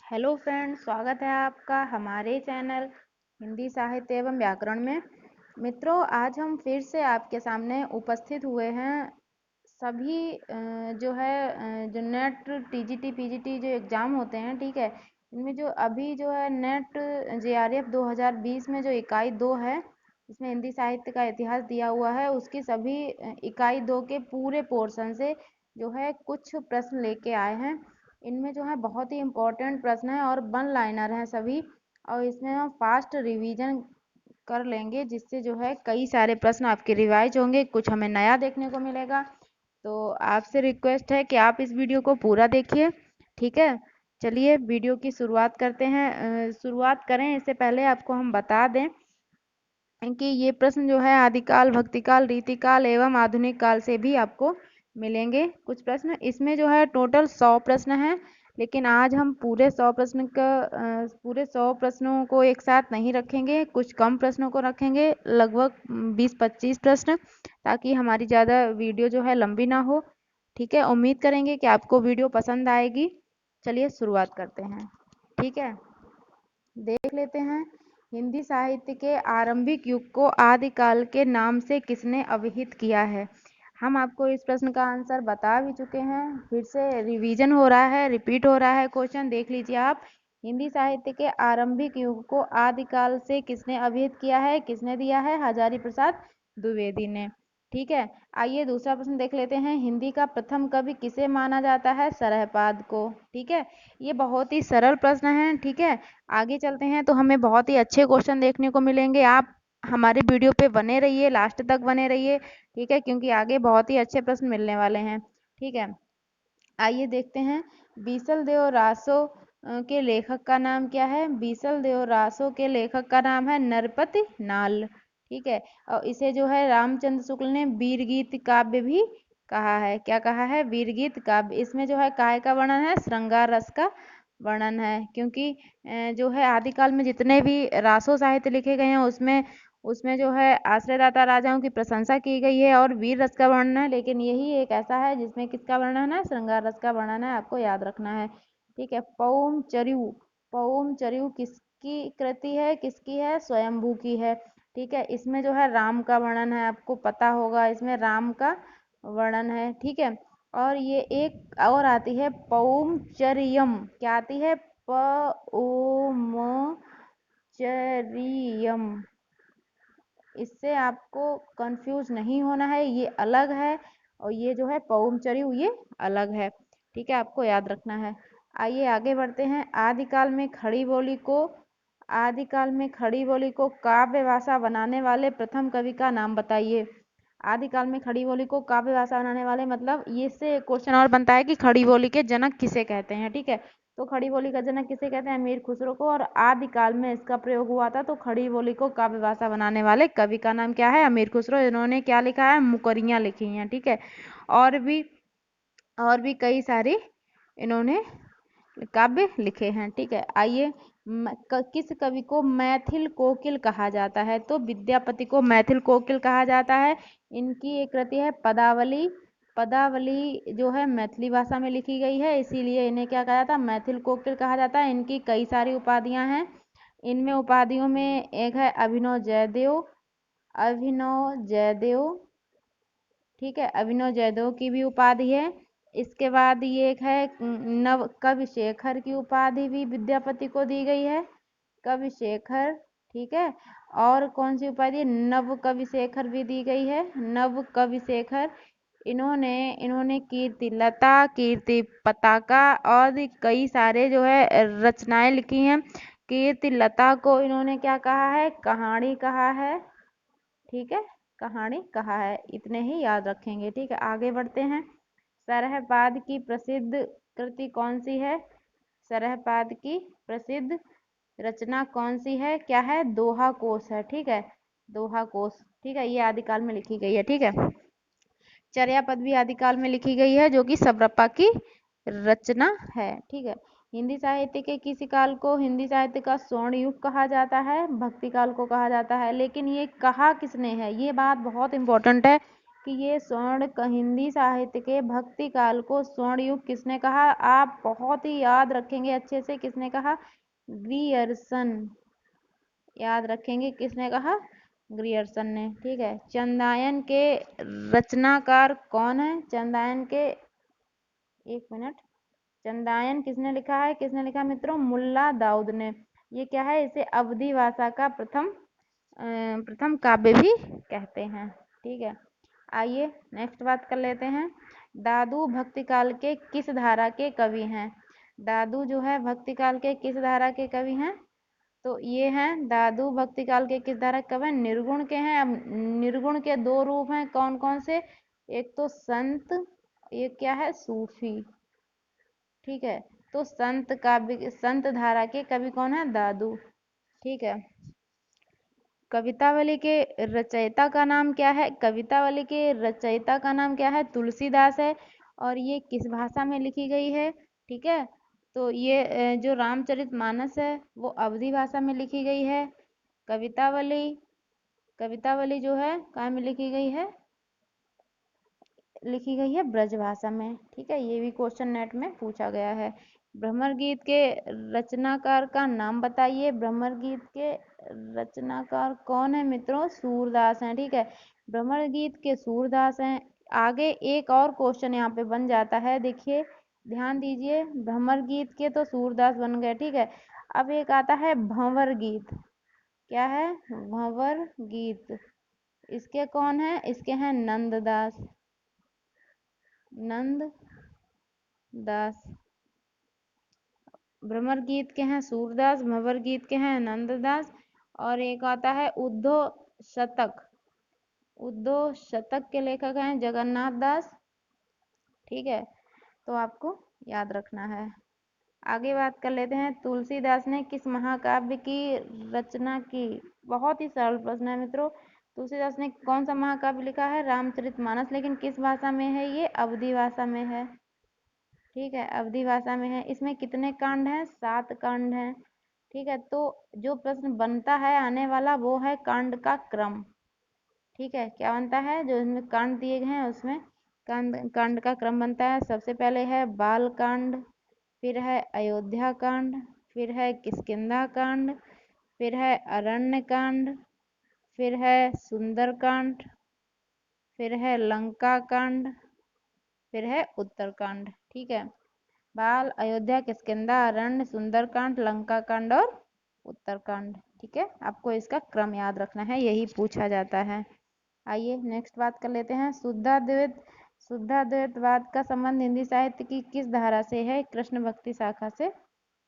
Hello friends, स्वागत है आपका हमारे चैनल हिंदी साहित्य एवं व्याकरण में। मित्रों, आज हम फिर से आपके सामने उपस्थित हुए हैं। सभी जो नेट टीजीटी पीजीटी जो एग्ज़ाम होते हैं, ठीक है, इनमें जो अभी जो है नेट जेआरएफ 2020 में जो इकाई 2 है, इसमें हिंदी साहित्य का इतिहास दिया हुआ है, उसकी सभी इकाई 2 के पूरे पोर्शन से जो है कुछ प्रश्न लेके आए हैं। इनमें जो है बहुत ही इम्पोर्टेंट प्रश्न है और वन लाइनर हैं सभी, और इसमें हम फास्ट रिवीजन कर लेंगे, जिससे जो है कई सारे प्रश्न आपके रिवाइज होंगे, कुछ हमें नया देखने को मिलेगा। तो आपसे रिक्वेस्ट है कि आप इस वीडियो को पूरा देखिए, ठीक है। चलिए वीडियो की शुरुआत करते हैं। शुरुआत करें इससे पहले आपको हम बता दें कि ये प्रश्न जो है आदिकाल, भक्तिकाल, रीतिकाल एवं आधुनिक काल से भी आपको मिलेंगे कुछ प्रश्न। इसमें जो है टोटल 100 प्रश्न हैं, लेकिन आज हम पूरे 100 प्रश्नों को एक साथ नहीं रखेंगे, कुछ कम प्रश्नों को रखेंगे, लगभग 20-25 प्रश्न, ताकि हमारी ज़्यादा वीडियो जो है लंबी ना हो, ठीक है। उम्मीद करेंगे कि आपको वीडियो पसंद आएगी। चलिए शुरुआत करते हैं, ठीक है। देख लेते हैं, हिंदी साहित्य के आरंभिक युग को आदिकाल के नाम से किसने अभिहित किया है। हम आपको इस प्रश्न का आंसर बता भी चुके हैं, फिर से रिवीजन हो रहा है, रिपीट हो रहा है क्वेश्चन, देख लीजिए आप। हिंदी साहित्य के आरंभिक युग को आदिकाल से किसने अभिहित किया है, किसने दिया है, हजारी प्रसाद द्विवेदी ने, ठीक है। आइए दूसरा प्रश्न देख लेते हैं, हिंदी का प्रथम कवि किसे माना जाता है, सरहपाद को, ठीक है। ये बहुत ही सरल प्रश्न है, ठीक है। आगे चलते हैं तो हमें बहुत ही अच्छे क्वेश्चन देखने को मिलेंगे। आप हमारे वीडियो पे बने रहिए, लास्ट तक बने रहिए, ठीक है, क्योंकि आगे बहुत ही अच्छे प्रश्न मिलने वाले हैं, ठीक है। आइए देखते हैं, बीसल देव रासो के लेखक का नाम क्या है। बीसल देव रासो के लेखक का नाम है नरपति नाल, ठीक है। और इसे जो है रामचंद्र शुक्ल ने वीरगीत काव्य भी कहा है। क्या कहा है, वीरगीत काव्य। इसमें जो है काय का वर्णन है, श्रृंगार रस का वर्णन है, क्योंकि जो है आदिकाल में जितने भी रासो साहित्य लिखे गए हैं उसमें उसमें जो है आश्रयदाता राजाओं की प्रशंसा की गई है और वीर रस का वर्णन है, लेकिन यही एक ऐसा है जिसमें किसका वर्णन है, श्रृंगार रस का वर्णन है, आपको याद रखना है, ठीक है। पौम चरिऊ, पौम चरिऊ किसकी कृति है, किसकी है, स्वयंभू की है, ठीक है। इसमें जो है राम का वर्णन है, आपको पता होगा, इसमें राम का वर्णन है, ठीक है। और ये एक और आती है पौमचरियम, क्या आती है, पौमचरियम। इससे आपको कंफ्यूज नहीं होना है, ये अलग है और ये जो है पौमचरियु ये अलग है, ठीक है, आपको याद रखना है। आइए आगे बढ़ते हैं, आदिकाल में खड़ी बोली को काव्य भाषा बनाने वाले प्रथम कवि का नाम बताइए। आदिकाल में खड़ी बोली को काव्य भाषा बनाने वाले, मतलब ये से क्वेश्चन और बनता है कि खड़ी बोली के जनक किसे कहते हैं, ठीक है। तो खड़ी बोली का जनक किसे कहते हैं, अमीर खुसरो को, और आदिकाल में इसका प्रयोग हुआ था, तो खड़ी बोली को काव्य भाषा बनाने वाले कवि का नाम क्या है, अमीर खुसरो। इन्होंने क्या लिखा है, मुकरियां लिखी हैं, ठीक है। और भी और भी कई सारे इन्होंने काव्य लिखे हैं, ठीक है। आइए, किस कवि को मैथिल कोकिल कहा जाता है, तो विद्यापति को मैथिल कोकिल कहा जाता है। इनकी एक कृति है पदावली, पदावली जो है मैथिली भाषा में लिखी गई है, इसीलिए इन्हें क्या कहा जाता है, मैथिल कोकिल कहा जाता है। इनकी कई सारी उपाधियां हैं, इनमें उपाधियों में एक है अभिनव जयदेव, अभिनव जयदेव, ठीक है, अभिनव जयदेव की भी उपाधि है। इसके बाद ये एक है नव कवि शेखर की उपाधि भी विद्यापति को दी गई है, कवि शेखर, ठीक है। और कौन सी उपाधि, नव कवि शेखर भी दी गई है, नव कवि शेखर। इन्होंने इन्होंने कीर्ति लता, कीर्ति पताका और कई सारे जो है रचनाएं लिखी हैं। कीर्ति लता को इन्होंने क्या कहा है, कहानी कहा है, ठीक है, कहानी कहा है, इतने ही याद रखेंगे, ठीक है। आगे बढ़ते हैं, सरहपाद की प्रसिद्ध कृति कौन सी है, सरहपाद की प्रसिद्ध रचना कौन सी है, क्या है, दोहा कोश है, ठीक है, दोहा कोश, ठीक है, ये आदिकाल में लिखी गई है, ठीक है। चर्यापद भी आदिकाल में लिखी गई है, जो कि सबरप्पा की रचना है, ठीक है। हिंदी साहित्य के किसी काल को हिंदी साहित्य का स्वर्ण युग कहा जाता है, भक्ति काल को कहा जाता है, लेकिन ये कहा किसने है, ये बात बहुत इंपॉर्टेंट है, कि ये हिंदी साहित्य के भक्ति काल को स्वर्ण युग किसने कहा? आप बहुत ही याद रखेंगे अच्छे से, किसने कहा? ग्रियर्सन। याद रखेंगे किसने कहा? ग्रियर्सन ने। ठीक है। चंदायन के रचनाकार कौन है? चंदायन के, एक मिनट, चंदायन किसने लिखा है? किसने लिखा मित्रों? मुल्ला दाऊद ने। ये क्या है? इसे अवधी भाषा का प्रथम काव्य भी कहते हैं। ठीक है। आइए नेक्स्ट बात कर लेते हैं। दादू भक्ति काल के किस धारा के कवि हैं? दादू जो है भक्ति काल के किस धारा के कवि हैं? तो ये हैं दादू भक्ति काल के किस धारा के कवि हैं? निर्गुण के हैं। अब निर्गुण के दो रूप हैं, कौन कौन से? एक तो संत, एक क्या है? सूफी। ठीक है। तो संत धारा के कवि कौन है? दादू। ठीक है। कवितावली के रचयिता का नाम क्या है? कवितावली के रचयिता का नाम क्या है? तुलसीदास है। और ये किस भाषा में लिखी गई है? ठीक है। तो ये जो रामचरितमानस है वो अवधी भाषा में लिखी गई है। कवितावली कवितावली जो है कहाँ में लिखी गई है? लिखी गई है ब्रजभाषा में। ठीक है। ये भी क्वेश्चन नेट में पूछा गया है। भ्रमर गीत के रचनाकार का नाम बताइए। भ्रमर गीत के रचनाकार कौन है मित्रों? सूरदास हैं। ठीक है। भ्रमर गीत के सूरदास हैं। आगे एक और क्वेश्चन यहाँ पे बन जाता है, देखिए ध्यान दीजिए। भ्रमर गीत के तो सूरदास बन गए। ठीक है। अब एक आता है भंवर गीत। क्या है? भंवर गीत। इसके कौन है? इसके हैं नंददास। नंद दास। भ्रमर गीत के हैं सूरदास, भंवर गीत के हैं नंददास। और एक आता है उद्धव शतक। उद्धव शतक के लेखक हैं जगन्नाथ दास। ठीक है। तो आपको याद रखना है। आगे बात कर लेते हैं, तुलसीदास ने किस महाकाव्य की रचना की? बहुत ही सरल प्रश्न है मित्रों। तुलसीदास ने कौन सा महाकाव्य लिखा है? रामचरितमानस। लेकिन किस भाषा में है? ये अवधी भाषा में है। ठीक है। अवधी भाषा में है। इसमें कितने कांड हैं? 7 कांड हैं। ठीक है। तो जो प्रश्न बनता है आने वाला वो है कांड का क्रम। ठीक है। क्या बनता है? जो इसमें कांड दिए गए हैं उसमें कांड का क्रम बनता है। सबसे पहले है बाल कांड, फिर है अयोध्या कांड, फिर है किष्किंधा कांड, फिर है अरण्य कांड, फिर है सुंदर कांड, फिर है लंका कांड, फिर है उत्तरकांड। ठीक है। बाल, अयोध्या, किष्किंधा, अरण्य, सुंदरकांड, लंका कांड और उत्तरकांड। ठीक है। आपको इसका क्रम याद रखना है, यही पूछा जाता है। आइए नेक्स्ट बात कर लेते हैं। शुद्धाद्वैतवाद का संबंध हिंदी साहित्य की किस धारा से है? कृष्ण भक्ति शाखा से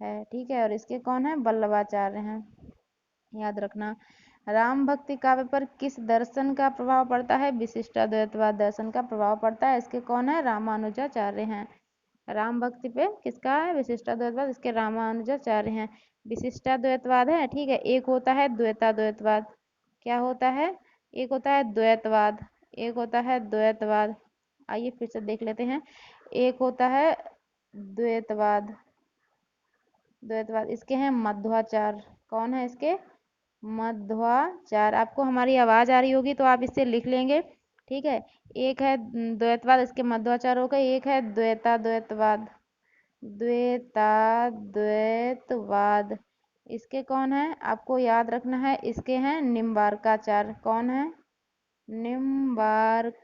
है। ठीक है। और इसके कौन है? वल्लभाचार्य हैं। याद रखना। राम भक्ति काव्य पर किस दर्शन का प्रभाव पड़ता है? विशिष्टाद्वैतवाद दर्शन का प्रभाव पड़ता है। इसके कौन है? रामानुजाचार्य हैं। राम भक्ति पे किसका है? विशिष्टाद्वैतवाद। इसके रामानुजाचार्य हैं। विशिष्टाद्वैतवाद है। ठीक है। एक होता है द्वैताद्वैतवाद। क्या होता है? एक होता है द्वैतवाद, एक होता है द्वैतवाद। आइए फिर से देख लेते हैं। एक होता है द्वैतवाद, द्वैतवाद। इसके हैं मध्वाचार्य। कौन है इसके? मध्वाचार्य। आपको हमारी आवाज आ रही होगी तो आप इससे लिख लेंगे। ठीक है। एक है द्वैतवाद, इसके मध्वाचार्य हो गए। एक है द्वैताद्वैतवाद, द्वैताद्वैतवाद। इसके कौन है? आपको याद रखना है। इसके हैं निम्बार्काचार्य। कौन है? निम्बार्काचार्य।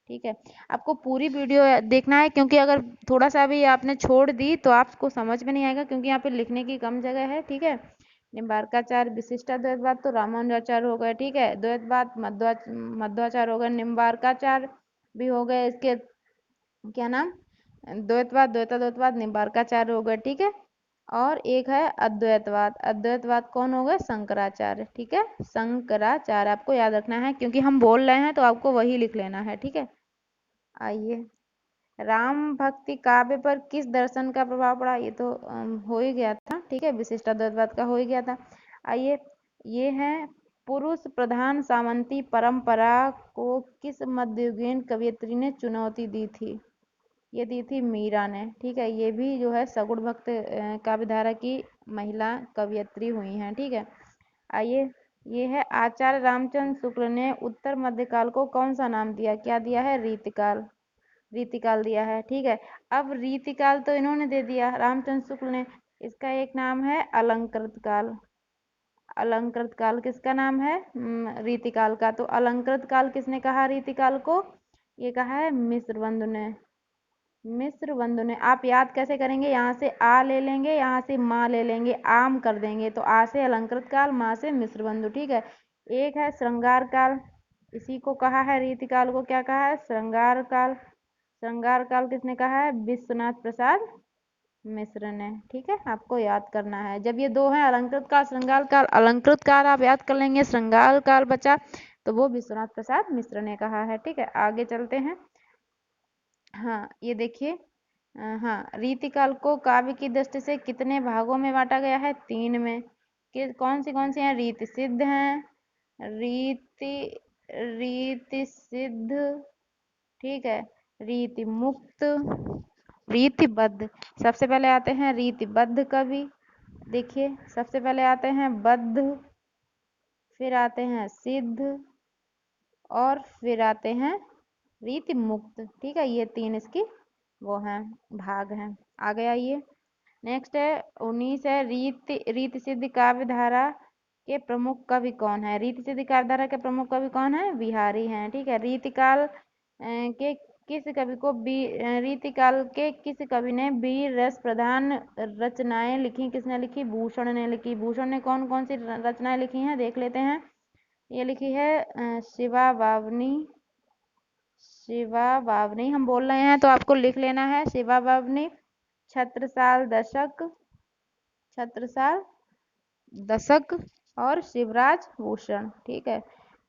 ठीक है। आपको पूरी वीडियो देखना है, क्योंकि अगर थोड़ा सा भी आपने छोड़ दी तो आपको समझ में नहीं आएगा, क्योंकि यहाँ पे लिखने की कम जगह है। ठीक है। निम्बार्काचार्य, विशिष्टाद्वैतवाद तो रामानुजाचार्य हो गए। ठीक है। द्वैतवाद मध्वाचार्य हो गए, निम्बार्काचार्य भी हो गए। इसके क्या नाम? द्वैतवाद निम्बार्काचार्य हो गए। ठीक है। और एक है अद्वैतवाद। अद्वैतवाद कौन हो गए? शंकराचार्य। ठीक है। शंकराचार्य आपको याद रखना है, क्योंकि हम बोल रहे हैं तो आपको वही लिख लेना है। ठीक है। आइए, राम भक्ति काव्य पर किस दर्शन का प्रभाव पड़ा? ये तो हो ही गया था। ठीक है। विशिष्टाद्वैतवाद का हो ही गया था। आइए, ये है पुरुष प्रधान सामंती परंपरा को किस मध्ययुगीन कवयित्री ने चुनौती दी थी? ये दी थी मीरा ने। ठीक है। ये भी जो है सगुण भक्त काव्यधारा की महिला कवयित्री हुई हैं। ठीक है। आइए ये है आचार्य रामचंद्र शुक्ल ने उत्तर मध्यकाल को कौन सा नाम दिया? क्या दिया है? रीतिकाल। रीतिकाल दिया है। ठीक है, अब रीतिकाल तो इन्होंने दे दिया, रामचंद्र शुक्ल ने। इसका एक नाम है अलंकृत काल। अलंकृत काल किसका नाम है? रीतिकाल का। तो अलंकृत काल किसने कहा रीतिकाल को? ये कहा है मिस्र बंधु ने। मिस्र बंधु ने। आप याद कैसे करेंगे? यहाँ से आ ले लेंगे, यहाँ से माँ ले लेंगे, आम कर देंगे, तो आ से अलंकृत काल, माँ से मिस्र बंधु। ठीक है, एक है श्रृंगार काल, इसी को कहा है रीतिकाल को। क्या कहा है? श्रृंगार काल। श्रृंगार काल किसने कहा है? विश्वनाथ प्रसाद मिश्र ने। ठीक है, आपको याद करना है। जब ये दो हैं, अलंकृत काल, श्रृंगार काल, अलंकृत काल आप याद कर लेंगे, श्रृंगार काल बचा तो वो विश्वनाथ प्रसाद मिश्र ने कहा है। ठीक है, आगे चलते हैं। हाँ, ये देखिए, हाँ, रीतिकाल को काव्य की दृष्टि से कितने भागों में बांटा गया है? 3 में। कि कौन सी हैं? रीति सिद्ध हैं, रीति रीति सिद्ध, ठीक है, रीति मुक्त, रीतिबद्ध। सबसे पहले आते हैं रीतिबद्ध कवि। देखिए, सबसे पहले आते हैं बद्ध, फिर आते हैं सिद्ध, और फिर आते हैं रीति मुक्त। ठीक है, ये 3 इसकी वो हैं, भाग हैं। आगे आइए, नेक्स्ट है 19 है रीति सिद्ध काव्य धारा के प्रमुख कवि कौन है? रीति सिद्ध काव्य धारा के प्रमुख कवि कौन है? बिहारी हैं। ठीक है, के किस कवि को रीतिकाल के किस कवि ने वीर रस प्रधान रचनाएं लिखी? किसने लिखी? भूषण ने लिखी। भूषण ने कौन कौन सी रचनाएं लिखी हैं? देख लेते हैं। ये लिखी है शिवा बावनी। शिवा बावनी हम बोल रहे हैं तो आपको लिख लेना है, शिवा बावनी, छत्रसाल दशक, छत्रसाल दशक, और शिवराज भूषण। ठीक है,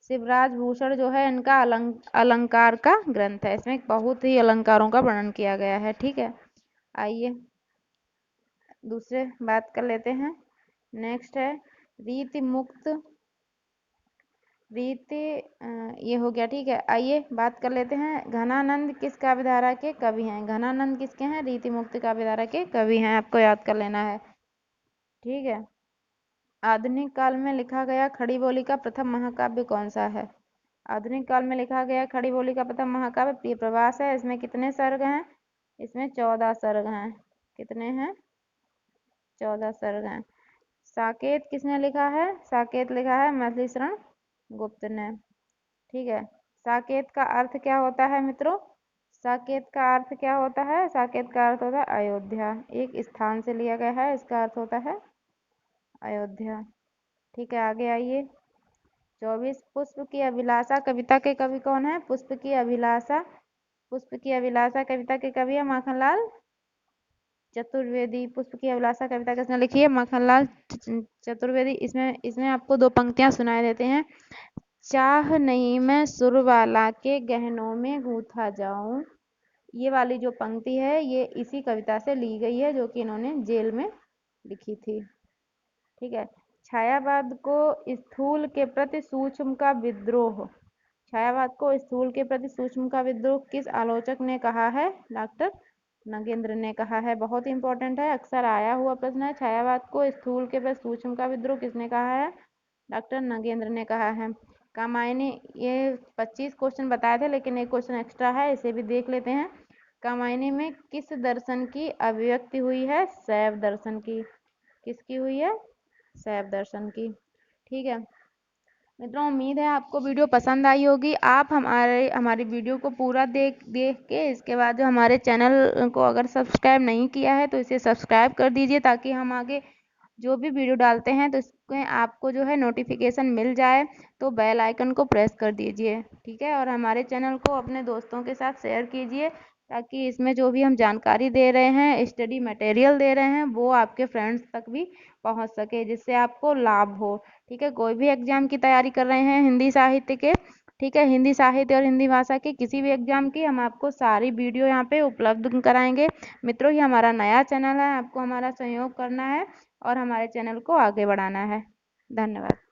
शिवराज भूषण जो है इनका अलंकार का ग्रंथ है, इसमें बहुत ही अलंकारों का वर्णन किया गया है। ठीक है, आइए दूसरे बात कर लेते हैं। नेक्स्ट है रीति मुक्त, रीति ये हो गया। ठीक है, आइए बात कर लेते हैं घनानंद किस काव्य धारा के कवि हैं? घनानंद किसके हैं? रीति मुक्त काव्य धारा के कवि हैं, आपको याद कर लेना है। ठीक है, आधुनिक काल में लिखा गया खड़ी बोली का प्रथम महाकाव्य कौन सा है? आधुनिक काल में लिखा गया खड़ी बोली का प्रथम महाकाव्य प्रिय प्रवास है। इसमें कितने सर्ग हैं? इसमें 14 सर्ग हैं। कितने हैं? 14 सर्ग हैं। साकेत किसने लिखा है? साकेत लिखा है मैथिली शरण गुप्त ने। ठीक है, साकेत का अर्थ क्या होता है मित्रों? साकेत का अर्थ क्या होता है? साकेत का अर्थ होता है अयोध्या, एक स्थान से लिया गया है, इसका अर्थ होता है अयोध्या। ठीक है, आगे आइए। 24 पुष्प की अभिलाषा कविता के कवि कौन है? पुष्प की अभिलाषा, पुष्प की अभिलाषा कविता के कवि है माखनलाल चतुर्वेदी। पुष्प की अभिलाषा कविता किसने लिखी है? माखनलाल चतुर्वेदी। इसमें इसमें आपको 2 पंक्तियां सुनाई देते हैं। चाह नहीं मैं सुरवाला के गहनों में गूंथा जाऊं, ये वाली जो पंक्ति है ये इसी कविता से ली गई है, जो कि इन्होंने जेल में लिखी थी। ठीक है, छायावाद को स्थूल के प्रति सूक्ष्म का विद्रोह, छायावाद को स्थूल के प्रति सूक्ष्म का विद्रोह किस आलोचक ने कहा है? डॉक्टर नगेंद्र ने कहा है। बहुत इंपॉर्टेंट है, अक्सर आया हुआ प्रश्न है। छायावाद को स्थूल के प्रति सूक्ष्म का विद्रोह किसने कहा है? डॉक्टर नगेंद्र ने कहा है। कामायनी, ये 25 क्वेश्चन बताए थे लेकिन एक क्वेश्चन एक्स्ट्रा है, इसे भी देख लेते हैं। कामायनी में किस दर्शन की अभिव्यक्ति हुई है? शैव दर्शन की। किसकी हुई है? शैव दर्शन की। ठीक है मित्रों, उम्मीद है आपको वीडियो पसंद आई होगी। आप हमारी वीडियो को पूरा देख के इसके बाद जो हमारे चैनल को अगर सब्सक्राइब नहीं किया है तो इसे सब्सक्राइब कर दीजिए, ताकि हम आगे जो भी वीडियो डालते हैं तो इसमें आपको जो है नोटिफिकेशन मिल जाए। तो बेल आइकन को प्रेस कर दीजिए। ठीक है, और हमारे चैनल को अपने दोस्तों के साथ शेयर कीजिए, ताकि इसमें जो भी हम जानकारी दे रहे हैं, स्टडी मटेरियल दे रहे हैं, वो आपके फ्रेंड्स तक भी पहुंच सके, जिससे आपको लाभ हो। ठीक है, कोई भी एग्जाम की तैयारी कर रहे हैं हिंदी साहित्य के, ठीक है, हिंदी साहित्य और हिंदी भाषा के किसी भी एग्जाम की, हम आपको सारी वीडियो यहाँ पे उपलब्ध कराएंगे। मित्रों, ये हमारा नया चैनल है, आपको हमारा सहयोग करना है और हमारे चैनल को आगे बढ़ाना है। धन्यवाद।